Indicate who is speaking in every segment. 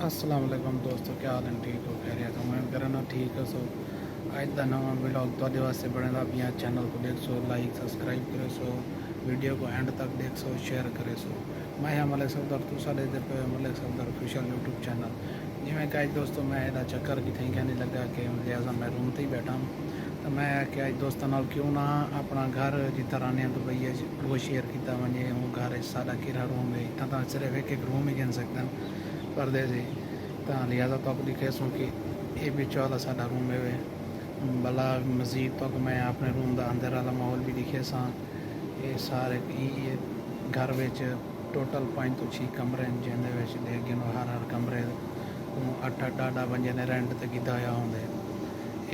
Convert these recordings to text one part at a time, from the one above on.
Speaker 1: अस्सलाम वालेकुम दोस्तों, क्या हाल है? ठीक हो? खैरियत? उम्मीद करना ठीक है। सो आज का नवा व्लॉग तो वास्ते बने अपने चैनल को देख सो, लाइक सब्सक्राइब करे सो, वीडियो को एंड तक देख सो, शेयर करे सो। मैं हाँ मलिक सफदर, तुसा दे पे Malik Safdar official YouTube channel. जिमें कि अज दोस्तों मैं इहदा चक्कर कितें कहने लगा कि लिहाजा मैं रूम ते ही बैठा हूँ। तो मैं कि अज दोस्तों नाल क्यों ना अपना घर जितना रहने दुबई वो शेयर किया वजे। वो घर सारा किरा रूम है, इतना तो सिर्फ एक रूम ही गिन सकते हैं पर्दे से। तो लिहाजा तो दिखे सूँ कि ये बिच वाला साडा रूम है। भला मजीद तक मैं अपने रूम का अंदर वाला माहौल भी दिखे सा। ये सारे ये घर विच टोटल 5 तो 6 कमरे हैं, जिन्हें लेकिन हर कमरे अठ अठ बंजे ने रेंट ते कीता होया होंदे।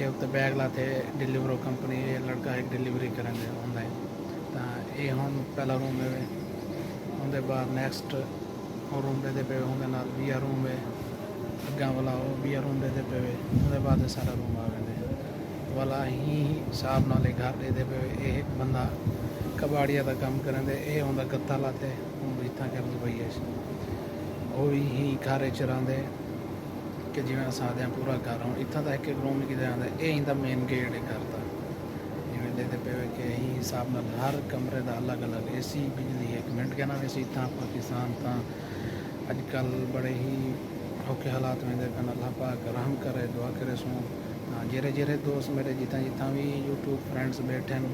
Speaker 1: ये उत्ते बैग लाते डिलीवरो कंपनी, ये लड़का एक डिलीवरी करेंगे होंगे। तो ये हुण पहला रूम है, उनके बाद नैक्सट रूम दे पे उनके नाल 20 रूम है। अग्गा वाला वो 20 रूम दे पे उनके बाद सारा रूम आ गए वाला ही हिसाब नाल घर दे पे। एक बंदा कबाड़िया का काम करें, ये होंगे गत्ता लाते इतना कर दुबई वो ही घर च रहिंदे कि जिवें अस आखदे पूरा घर हो। इतना तो एक एक रूम कि आंदा ये इंदा मेन गेट है घर का। जिवें देते पे कि यही हिसाब नाल हर कमरे का अलग अलग ए सी, बिजली। एक मिनट कहना वैसे इतना पाकिस्तान तो अजकल बड़े ही औखे हालात में देखा। अल्लाह पाक रहम करे, दुआ करे सो। जेरे जेरे दोस्त मेरे जितना जितना भी यूट्यूब फ्रेंड्स बैठे हैं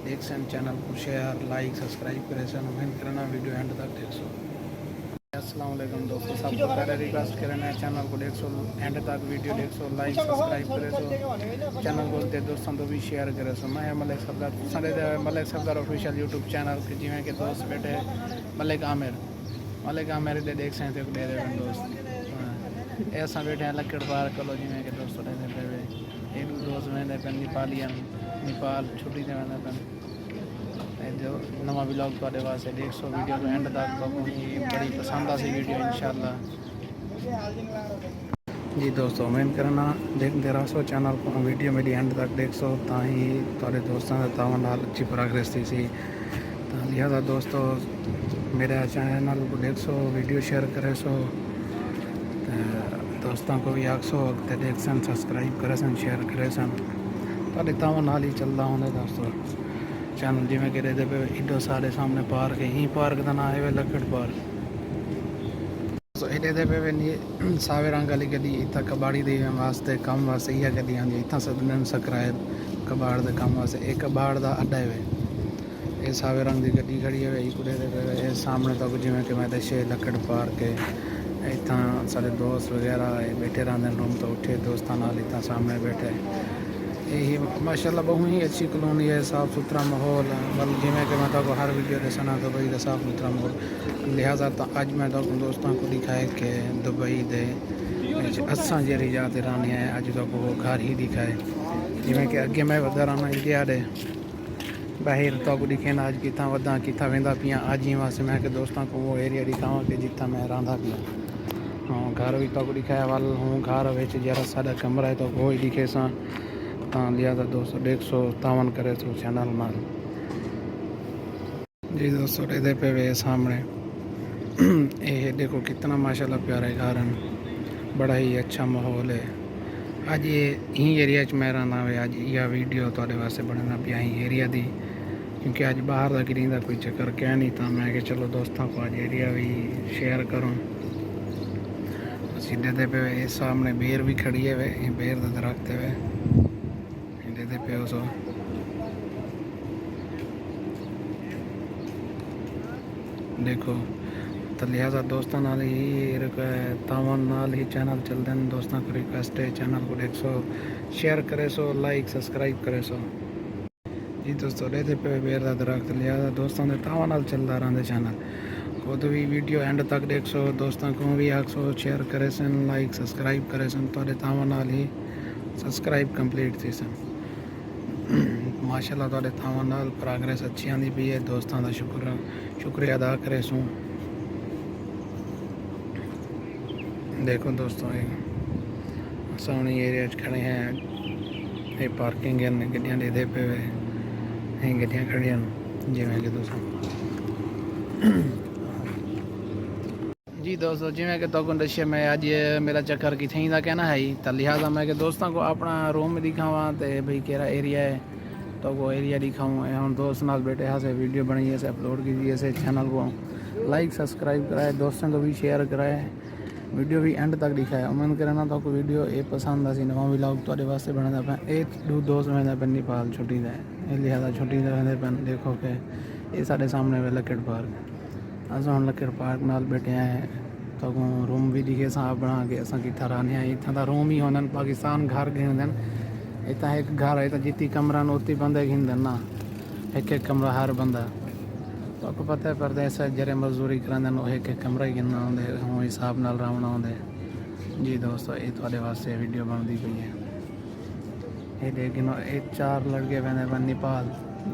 Speaker 1: देख सन, चैनल को शेयर लाइक सब्सक्राइब करे सन। उम्मीद करना वीडियो एंड तक देख सो। अस्सलाम वालेकुम दोस्तों, सबको पहले रिक्वेस्ट करें चैनल को देख सो, एंड तक वीडियो देख सो, लाइक सब्सक्राइब करे सो, चैनल को दे दोस्तों तो भी शेयर करे सो। मैं मलिक सफदर, सारे Malik Safdar official YouTube channel के जिमें के दोस्त बैठे मलिक आमिर दे देख सकते दे रहे दोस्त। ऐसा बैठे हैं लकड़ पार कलो जिमें के दोस्तों दे पे एक दोस्त मैंने पे नेपालियन नेपाल छुट्टी से मैंने पे जो नवा व्लॉग थोड़े वास्ते देख सो। वीडियो को एंड तक बड़ी पसंद आ सी वीडियो इंशाल्लाह जी दोस्तों। उम्मीद करना देखते रहो सो चैनल को, वीडियो मेरी एंड तक देख सो ता ही थोड़े दोस्तों के तावन नाल अच्छी प्रोग्रेस थी सी। तो लिहाजा दोस्तों मेरे चैनल को देख सो, वीडियो शेयर करे सो, दोस्तों को भी आख सो देख सन, सब्सक्राइब करे सन, शेयर करे सन। थोड़े तावन नाल ही चलता होने दोस्तों चैनल। जिमें कि पे इडो सारे सामने पार्क है, यही पार्क का नाम है लकड़ पार्क। तो इधे पे सावे रंग वाली गड्डी इतना कबाड़ी दे वास्ते कम वास्ते इह गड्डी आँदी इतना सदन सकराए कबाड़ के कम वास्ते। एक कबाड़ का अड्डा है, ये सावे रंग की गड्डी खड़ी है। कुड़े पे सामने तक जिमें कि मैं दसे लकड़ पार्क है। इतना सारे दोस्त वगैरह बैठे रहते रूम तो उठे दोस्तों नाल इतना सामने बैठे। यही माशाल्लाह बहुत ही अच्छी कॉलोनी है, साफ़ सुथरा माहौल। बल जिमें कि मैं तो हर वीडियो दसना दुबई का साफ़ सुथरा माहौल। लिहाजा तो अज मैं तो दोस्तों को दिखाए कि दुबई दे असा जी जाते रहने हैं अज तक वो घर ही दिखाए। जिमें कि अगे मैं वधा रहना इंडिया दे बाहर तो दिखे ना अज कितना वधा कितना वेंदा पिया। अज ही वास्ते मैं कि दोस्तों को वो एरिया दिखावा कि जितना मैं रहा पिया। हाँ घर भी तो दिखाया वाल हूँ, घर में जरा सारा कमरा है तो वो ही दिखे सा। लिहाजा दोस्तों देख सो तावन करे सो चैनल नाल जी दोस्तों। इधर पे वे सामने ये देखो कितना माशाल्लाह प्यारे घर हैं, बड़ा ही अच्छा माहौल है। अज ये ही एरिया च मैं रहना हुआ। अज यह वीडियो थोड़े वास्ते बनना पिया ही एरिया दी, क्योंकि अज बाहर का गिरी का कोई चक्कर क्या नहीं था। मैं कि चलो दोस्तों को अज एरिया भी शेयर करूँ। सीधे पे सामने बेर भी खड़ी है, वे बेर का दरख्त है दे पे सो। देखो तो लिहाजा दोस्तों नाल ही तावन नाल ही चैनल चलते हैं। दोस्तों को रिक्वेस्ट है चैनल को देख सो, शेयर करे सो, लाइक सब्सक्राइब करे सो जी दोस्तों। दे पे बेर का दरख्त। लिहाजा दोस्तों के तावन नाल चलता रहते चैनल खुद भी वीडियो एंड तक देख सो। दोस्तों को भी आख सो शेयर करे सन, लाइक सब्सक्राइब करे सन। तो तावन नाल ही सब्सक्राइब कंप्लीट थी सन। माशाल्लाह थोड़े तावन नाल प्रोग्रेस अच्छी आती पी है। दोस्तों का शुक्रिया अदा करे सूँ। देखो दोस्तों सोनी एरिया खड़े हैं, ये पार्किंग है, गड्डियाँ दे पे गड्डियाँ खड़ी जिमें कि दोस्तों जी दोस्तों जिमें कि तुम दस्या मैं अज मेरा चक्कर कितने का कहना है ही तो लिहाजा मैं कि दोस्तों को अपना रूम दिखावा तो भाई केड़ा एरिया है तो वो एरिया दिखाऊँ। हम दोस्त नाल बैठे हाँ से वीडियो बनाइए से अपलोड कीजिए से चैनल को लाइक सब्सक्राइब कराए, दोस्तों को भी शेयर कराए, वीडियो भी एंड तक दिखाए। उम्मीद करना तो वीडियो ये पसंद आसी नवा व्लॉग तो वास्ते बनाता पे। एक दो दोस्त रहते पे नेपाल छुट्टी दे लिहाजा छुट्टी रहते पे। देखो कि ये साढ़े सामने वे लक्कड़ पार्क अस हम लक्कड़ पार्क नाल बैठे हैं तो रूम भी दिखे साफ बना के अस कितना रहने हैं। इतना का रूम ही होने पाकिस्तान घर गिनते इतना एक घर है तो जितनी कमरा उतनी बंदे गिनते ना एक कमरा हर बंदा तो आपको पता है परदेस जरे मजदूरी कराते वो एक कमरा ही गिनना आते हम हिसाब नाल रावना आते। जी दोस्तों ये थोड़े वास्ते वीडियो बनती पई है। ये लेकिन ये 4 लड़के पैंदे पे नेपाल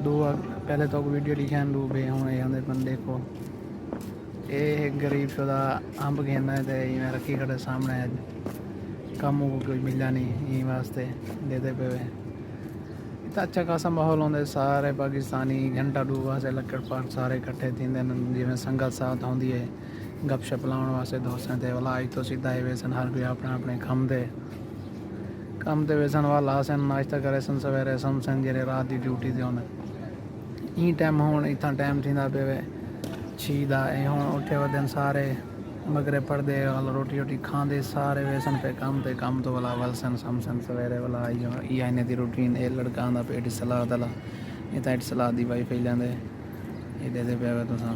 Speaker 1: दो पहले तो वीडियो लिखे हैं दो बे हूँ आते पन। देखो ये गरीब शुदा अंब घेना है तो मैं रखी खड़े सामने अज कम को कोई मिला नहीं ये वास्ते देते पे इतना अच्छा खासा माहौल होंगे। सारे पाकिस्तानी घंटा डू वास्ते लक्कड़ पार्क सारे इकट्ठे थी जिमें संगत साथ होंगी है गपशप लाने वास्ते दोस्तों से वाला अज तो सीधा ही वेसन हर कोई अपने अपने कम ते वेसन वाला आसन नाश्ता करे सन सवेरे समसन जे रात की ड्यूटी से होने ई टाइम हूँ इतना टाइम थी पे छीदा हूँ उठे वदन सारे मगरे पढ़ते वाल रोटी रोटी खाते सारे वेसन पे कम तो वाला वलसन समसन सवेरे वाला आई आने की रूटीन। ये लड़का आंदा पेट सलाद वाला ये तो सलाद की वाईफाई लेंदे ये दे पे तुसा।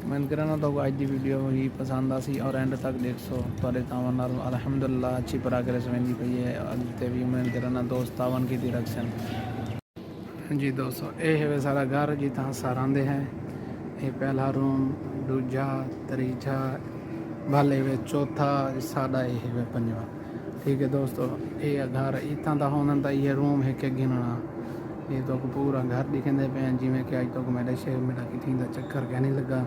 Speaker 1: मैं करना तो अज की वीडियो ही पसंद आसी और एंड तक देख सो थोड़े तावन अलहमदुल्ला अच्छी प्रोग्रेस वेंदी पई है। अगते भी उम्मीद करना दोस्त तावन की रखसन। जी दोस्तों ये है सारा घर जितना सरांदे हैं। ये पहला रूम दूजा तीजा भाले वे चौथा साडा ये वे पंजवा। ठीक है दोस्तों ये घर इतना का होना तो ये रूम है कि गिनना ये तो पूरा घर दिखेंदे पे जिमें कि अज तक मेरे शेर मेरा कितनी का चक्कर कह नहीं लगा।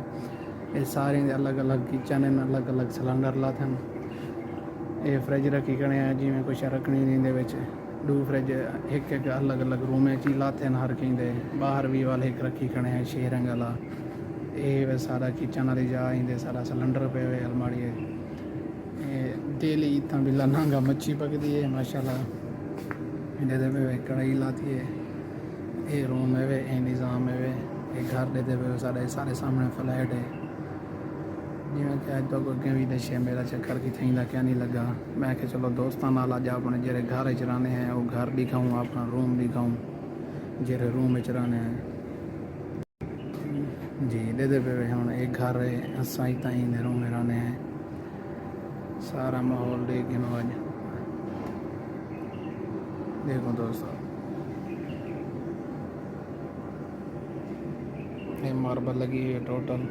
Speaker 1: ये सारे अलग अलग किचन हैं अलग अलग सिलेंडर लाते हैं। ये फ्रिज रखी खड़े हैं जिमें कुछ रखनी नहीं दो फ्रिज एक अलग अलग रूम च लाते हैं हर कहीं दे बाहर भी वाले एक रखी खड़े हैं 6 रंग वाला। ये सारा किचन वाली जा इंदे सारा सिलेंडर पे हुए अलमाड़ी डेली इतना बिल्ला नांगा मच्छी पकती है माशाल्लाह दे पे कढ़ाई लाती है। ये रूम है वे ये निज़ाम है वे ये घर देते पे सारे सामने फ्लैट है। जिमें कि अज तक अगे भी दसे मेरा चक्कर कितने का क्या नहीं लगा। मैं कि चलो दोस्तों नाल अज अपने जेरे घर च रहने हैं वो घर दिखाऊँ अपना रूम दिखाऊँ जेरे रूम च रहने हैं। जी दे पे हम एक घर है असा ही ताई रूम में रहने हैं सारा माहौल लेकिन अज देखो दोस्तों ये मार्बल लगी हुई है टोटल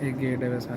Speaker 1: एक गेट है वैसा।